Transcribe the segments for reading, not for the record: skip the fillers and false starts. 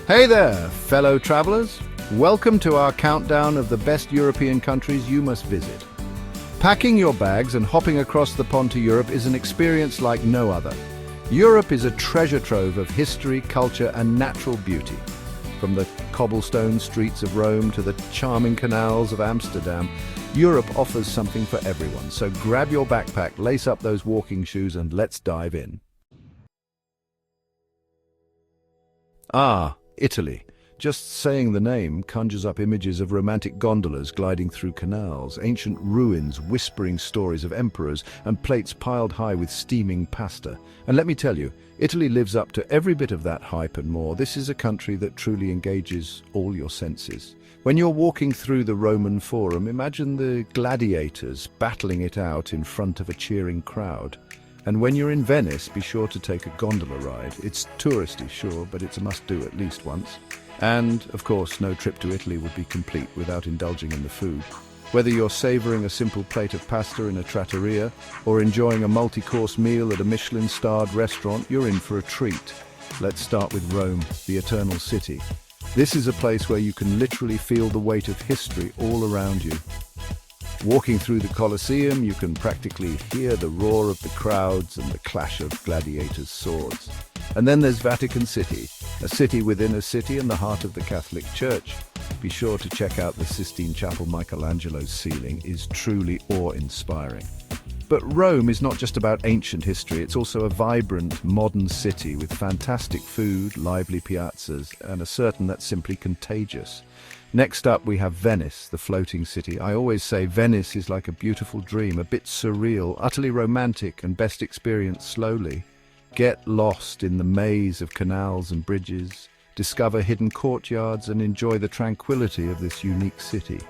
Hey there, fellow travelers. Welcome to our countdown of the best European countries you must visit. Packing your bags and hopping across the pond to Europe is an experience like no other. Europe is a treasure trove of history, culture, and natural beauty. From the cobblestone streets of Rome to the charming canals of Amsterdam, Europe offers something for everyone. So grab your backpack, lace up those walking shoes, and let's dive in. Italy. Just saying the name conjures up images of romantic gondolas gliding through canals, ancient ruins whispering stories of emperors, and plates piled high with steaming pasta. And let me tell you, Italy lives up to every bit of that hype and more. This is a country that truly engages all your senses. When you're walking through the Roman Forum, imagine the gladiators battling it out in front of a cheering crowd. And when you're in Venice, be sure to take a gondola ride. It's touristy, sure, but it's a must-do at least once. And, of course, no trip to Italy would be complete without indulging in the food. Whether you're savouring a simple plate of pasta in a trattoria or enjoying a multi-course meal at a Michelin-starred restaurant, you're in for a treat. Let's start with Rome, the Eternal City. This is a place where you can literally feel the weight of history all around you. Walking through the Colosseum, you can practically hear the roar of the crowds and the clash of gladiators' swords. And then there's Vatican City, a city within a city in the heart of the Catholic Church. Be sure to check out the Sistine Chapel. Michelangelo's ceiling is truly awe-inspiring. But Rome is not just about ancient history, it's also a vibrant, modern city with fantastic food, lively piazzas, and a certain that's simply contagious. Next up, we have Venice, the floating city. I always say Venice is like a beautiful dream, a bit surreal, utterly romantic, and best experienced slowly. Get lost in the maze of canals and bridges, discover hidden courtyards, and enjoy the tranquility of this unique city.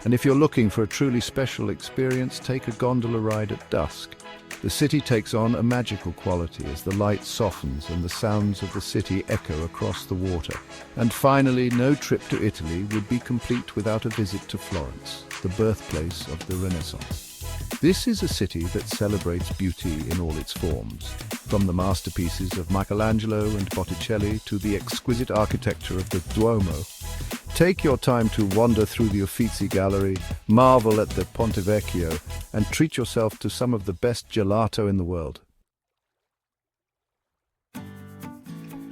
And if you're looking for a truly special experience, take a gondola ride at dusk. The city takes on a magical quality as the light softens and the sounds of the city echo across the water. And finally, no trip to Italy would be complete without a visit to Florence, the birthplace of the Renaissance. This is a city that celebrates beauty in all its forms, from the masterpieces of Michelangelo and Botticelli to the exquisite architecture of the Duomo. Take your time to wander through the Uffizi Gallery, marvel at the Ponte Vecchio, and treat yourself to some of the best gelato in the world.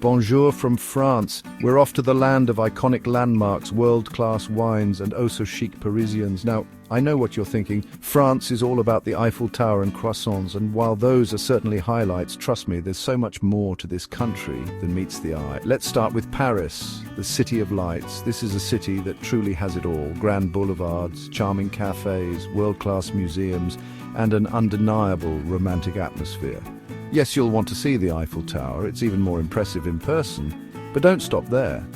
Bonjour from France. We're off to the land of iconic landmarks, world-class wines, and oh-so-chic Parisians. Now, I know what you're thinking. France is all about the Eiffel Tower and croissants, and while those are certainly highlights, trust me, there's so much more to this country than meets the eye. Let's start with Paris, the City of Lights. This is a city that truly has it all. Grand boulevards, charming cafes, world-class museums, and an undeniable romantic atmosphere. Yes, you'll want to see the Eiffel Tower. It's even more impressive in person. But don't stop there.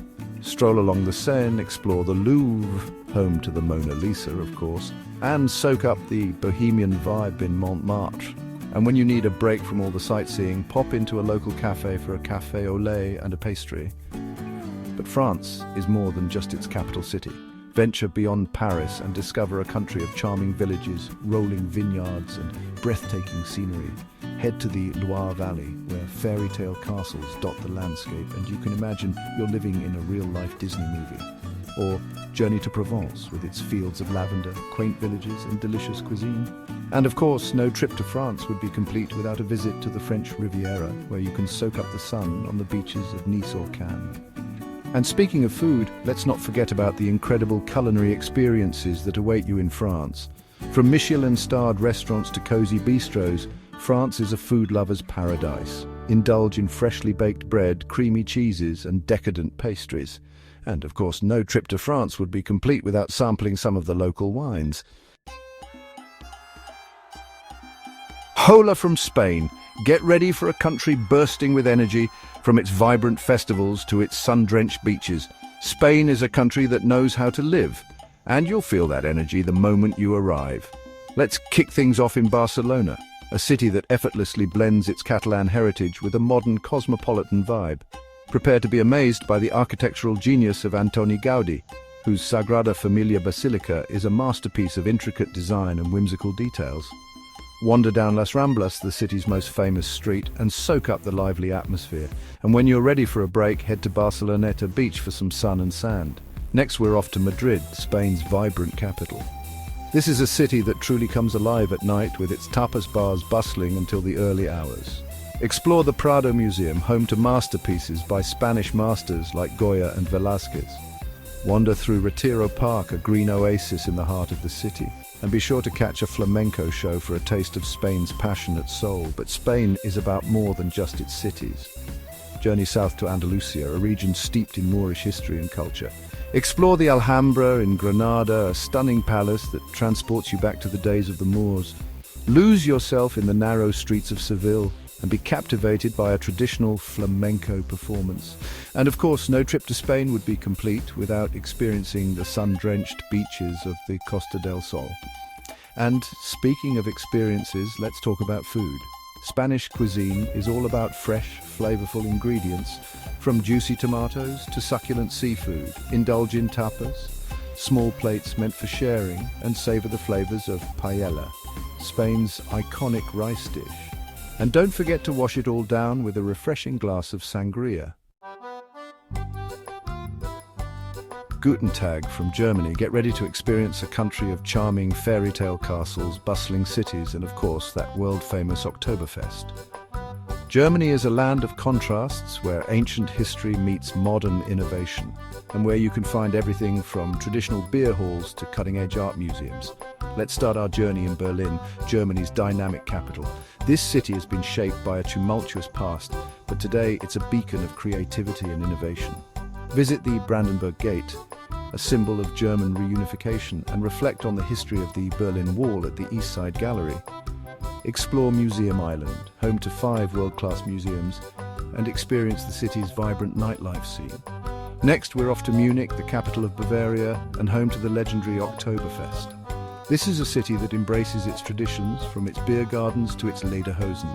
Stroll along the Seine, explore the Louvre, home to the Mona Lisa, of course, and soak up the bohemian vibe in Montmartre. And when you need a break from all the sightseeing, pop into a local cafe for a café au lait and a pastry. But France is more than just its capital city. Venture beyond Paris and discover a country of charming villages, rolling vineyards, and breathtaking scenery. Head to the Loire Valley, where fairy tale castles dot the landscape, and you can imagine you're living in a real-life Disney movie. Or journey to Provence, with its fields of lavender, quaint villages, and delicious cuisine. And of course, no trip to France would be complete without a visit to the French Riviera, where you can soak up the sun on the beaches of Nice or Cannes. And speaking of food, let's not forget about the incredible culinary experiences that await you in France. From Michelin-starred restaurants to cozy bistros, France is a food lover's paradise. Indulge in freshly baked bread, creamy cheeses, and decadent pastries. And of course, no trip to France would be complete without sampling some of the local wines. Hola from Spain. Get ready for a country bursting with energy, from its vibrant festivals to its sun-drenched beaches. Spain is a country that knows how to live, and you'll feel that energy the moment you arrive. Let's kick things off in Barcelona, a city that effortlessly blends its Catalan heritage with a modern cosmopolitan vibe. Prepare to be amazed by the architectural genius of Antoni Gaudí, whose Sagrada Familia Basilica is a masterpiece of intricate design and whimsical details. Wander down Las Ramblas, the city's most famous street, and soak up the lively atmosphere. And when you're ready for a break, head to Barceloneta Beach for some sun and sand. Next, we're off to Madrid, Spain's vibrant capital. This is a city that truly comes alive at night, with its tapas bars bustling until the early hours. Explore the Prado Museum, home to masterpieces by Spanish masters like Goya and Velázquez. Wander through Retiro Park, a green oasis in the heart of the city. And be sure to catch a flamenco show for a taste of Spain's passionate soul. But Spain is about more than just its cities. Journey south to Andalusia, a region steeped in Moorish history and culture. Explore the Alhambra in Granada, a stunning palace that transports you back to the days of the Moors. Lose yourself in the narrow streets of Seville and be captivated by a traditional flamenco performance. And of course, no trip to Spain would be complete without experiencing the sun-drenched beaches of the Costa del Sol. And speaking of experiences, let's talk about food. Spanish cuisine is all about fresh, flavorful ingredients, from juicy tomatoes to succulent seafood. Indulge in tapas, small plates meant for sharing, and savor the flavors of paella, Spain's iconic rice dish. And don't forget to wash it all down with a refreshing glass of sangria. Guten Tag from Germany. Get ready to experience a country of charming fairy tale castles, bustling cities, and of course that world-famous Oktoberfest. Germany is a land of contrasts where ancient history meets modern innovation, and where you can find everything from traditional beer halls to cutting-edge art museums. Let's start our journey in Berlin, Germany's dynamic capital. This city has been shaped by a tumultuous past, but today it's a beacon of creativity and innovation. Visit the Brandenburg Gate, a symbol of German reunification, and reflect on the history of the Berlin Wall at the East Side Gallery. Explore Museum Island, home to 5 world-class museums, and experience the city's vibrant nightlife scene. Next, we're off to Munich, the capital of Bavaria, and home to the legendary Oktoberfest. This is a city that embraces its traditions, from its beer gardens to its lederhosen.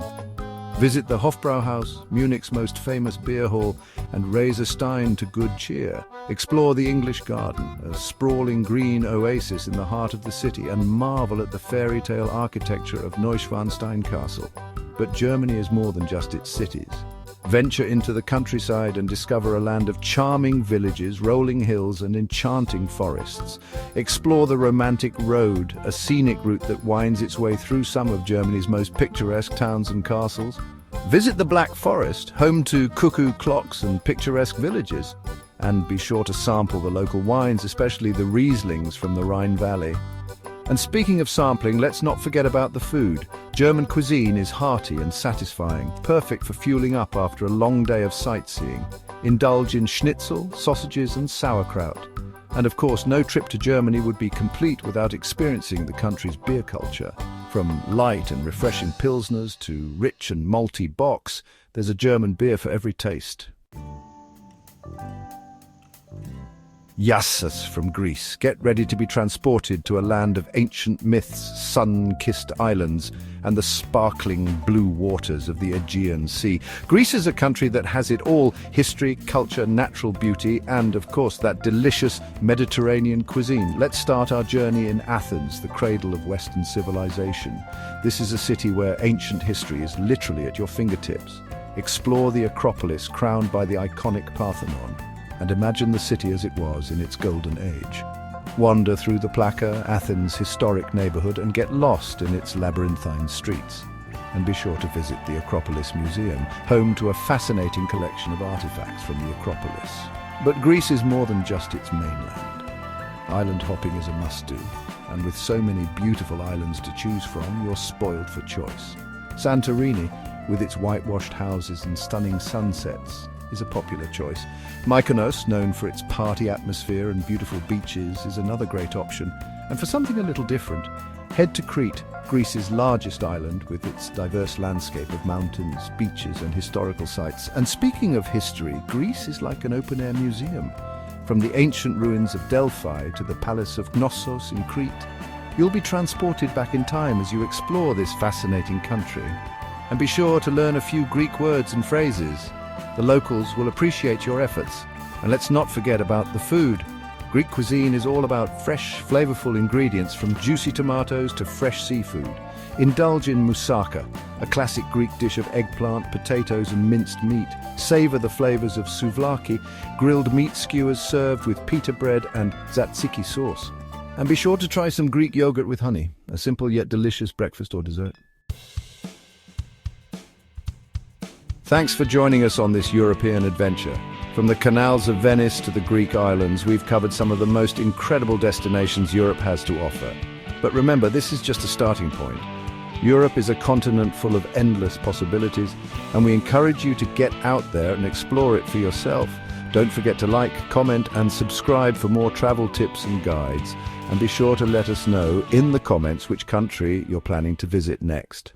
Visit the Hofbrauhaus, Munich's most famous beer hall, and raise a stein to good cheer. Explore the English Garden, a sprawling green oasis in the heart of the city, and marvel at the fairy tale architecture of Neuschwanstein Castle. But Germany is more than just its cities. Venture into the countryside and discover a land of charming villages, rolling hills, and enchanting forests. Explore the romantic road, a scenic route that winds its way through some of Germany's most picturesque towns and castles. Visit the Black Forest, home to cuckoo clocks and picturesque villages. And be sure to sample the local wines, especially the Rieslings from the Rhine Valley. And speaking of sampling, let's not forget about the food. German cuisine is hearty and satisfying, perfect for fueling up after a long day of sightseeing. Indulge in schnitzel, sausages, and sauerkraut. And of course, no trip to Germany would be complete without experiencing the country's beer culture. From light and refreshing pilsners to rich and malty bocks, there's a German beer for every taste. Yassos from Greece. Get ready to be transported to a land of ancient myths, sun-kissed islands, and the sparkling blue waters of the Aegean Sea. Greece is a country that has it all: history, culture, natural beauty, and of course that delicious Mediterranean cuisine. Let's start our journey in Athens, the cradle of Western civilization. This is a city where ancient history is literally at your fingertips. Explore the Acropolis, crowned by the iconic Parthenon, and imagine the city as it was in its golden age. Wander through the Plaka, Athens' historic neighborhood, and get lost in its labyrinthine streets. And be sure to visit the Acropolis Museum, home to a fascinating collection of artifacts from the Acropolis. But Greece is more than just its mainland. Island hopping is a must-do, and with so many beautiful islands to choose from, you're spoiled for choice. Santorini, with its whitewashed houses and stunning sunsets, is a popular choice. Mykonos, known for its party atmosphere and beautiful beaches, is another great option. And for something a little different, head to Crete, Greece's largest island, with its diverse landscape of mountains, beaches, and historical sites. And speaking of history, Greece is like an open-air museum. From the ancient ruins of Delphi to the Palace of Knossos in Crete, you'll be transported back in time as you explore this fascinating country. And be sure to learn a few Greek words and phrases. The locals will appreciate your efforts. And let's not forget about the food. Greek cuisine is all about fresh, flavorful ingredients, from juicy tomatoes to fresh seafood. Indulge in moussaka, a classic Greek dish of eggplant, potatoes and minced meat. Savor the flavors of souvlaki, grilled meat skewers served with pita bread and tzatziki sauce. And be sure to try some Greek yogurt with honey, a simple yet delicious breakfast or dessert. Thanks for joining us on this European adventure. From the canals of Venice to the Greek islands, we've covered some of the most incredible destinations Europe has to offer. But remember, this is just a starting point. Europe is a continent full of endless possibilities, and we encourage you to get out there and explore it for yourself. Don't forget to like, comment, and subscribe for more travel tips and guides. And be sure to let us know in the comments which country you're planning to visit next.